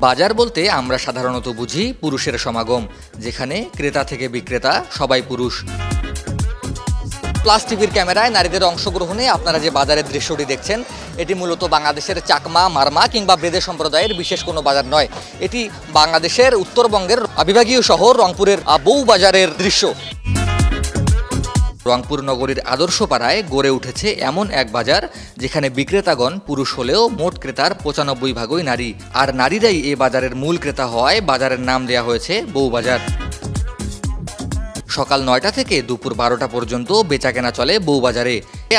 বাজার বলতে আমরা সাধারণত বুঝি পুরুষের সমাগম, যেখানে ক্রেতা থেকে বিক্রেতা সবাই পুরুষ। প্লাস টিভির ক্যামেরায় নারীদের অংশগ্রহণে আপনারা যে বাজারের দৃশ্যটি দেখছেন, এটি মূলত বাংলাদেশের চাকমা, মারমা কিংবা বেদে সম্প্রদায়ের বিশেষ কোনো বাজার নয়। এটি বাংলাদেশের উত্তরবঙ্গের বিভাগীয় শহর রংপুরের বউবাজারের দৃশ্য। রংপুর নগরীর আদর্শ পাড়ায় গড়ে উঠেছে এমন এক বাজার যেখানে বিক্রেতাগণ পুরুষ হলেও মোট ক্রেতার ৯৫ ভাগই নারী। আর নারীরাই এই বাজারের মূল ক্রেতা হওয়ায় বাজারের নাম দেওয়া হয়েছে বউবাজার। সকাল ৯টা থেকে দুপুর ১২টা পর্যন্ত বেচাকেনা চলে বউবাজারে।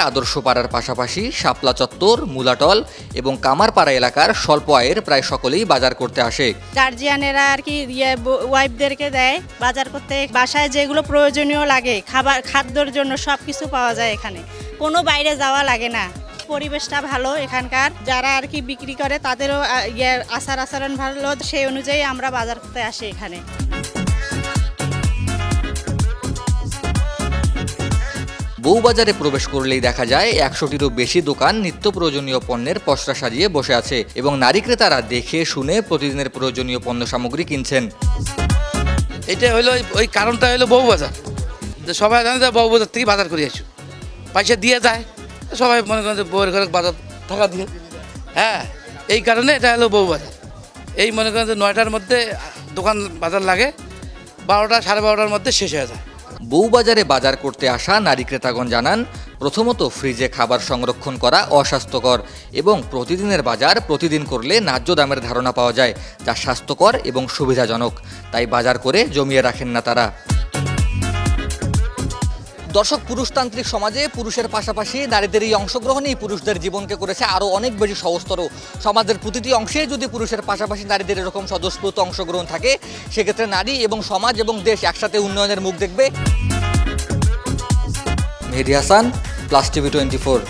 আদর্শ পাড়ার পাশাপাশি শাপলা চত্বর, মুলাটল এবং কামারপাড়া এলাকার স্বল্প আয়ের প্রায় সকলেই বাজার করতে আসে। গার্জিয়ানেরা আর কি ওয়াইফদেরকে দেয় বাজার করতে। বাসায় যেগুলো প্রয়োজনীয় লাগে, খাদ্যর জন্য সবকিছু পাওয়া যায় এখানে, কোনো বাইরে যাওয়া লাগে না। পরিবেশটা ভালো এখানকার, যারা আর কি বিক্রি করে তাদেরও আচার আচরণ ভালো, সেই অনুযায়ী আমরা বাজার করতে আসি এখানে। বউবাজারে প্রবেশ করলেই দেখা যায় ১০০টিরও বেশি দোকান নিত্য প্রয়োজনীয় পণ্যের পসরা সাজিয়ে বসে আছে এবং নারী ক্রেতারা দেখে শুনে প্রতিদিনের প্রয়োজনীয় পণ্য সামগ্রী কিনছেন। এটা হলো ওই কারণটা হলো বউবাজার। সবাই জানে যে বউবাজার থেকে বাজার করে আসো, পয়সা দিয়ে যায়, সবাই মনে করেন যে বউয়ের ঘরে বাজার টাকা দিয়ে, হ্যাঁ, এই কারণে এটা হলো বউবাজার। এই মনে করেন যে ৯টার মধ্যে দোকান বাজার লাগে, ১২টা সাড়ে ১২টার মধ্যে শেষ হয়ে যায়। বউবাজারে বাজার করতে আসা নারী ক্রেতাগণ জানান, প্রথমত ফ্রিজে খাবার সংরক্ষণ করা অস্বাস্থ্যকর এবং প্রতিদিনের বাজার প্রতিদিন করলে ন্যায্য দামের ধারণা পাওয়া যায়, যা স্বাস্থ্যকর এবং সুবিধাজনক। তাই বাজার করে জমিয়ে রাখেন না তারা। দর্শক, পুরুষতান্ত্রিক সমাজে পুরুষের পাশাপাশি নারীদের এই অংশগ্রহণই পুরুষদের জীবনকে করেছে আরও অনেক বেশি সহজতর। সমাজের প্রতিটি অংশে যদি পুরুষের পাশাপাশি নারীদের এরকম স্বতঃস্ফূর্ত অংশগ্রহণ থাকে, সেক্ষেত্রে নারী এবং সমাজ এবং দেশ একসাথে উন্নয়নের মুখ দেখবে। Mehedi Hasan, plus TV 24।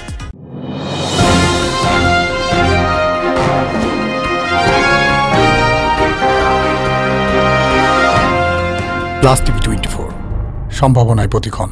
Plus TV 24, সম্ভাবনায় প্রতিক্ষণ।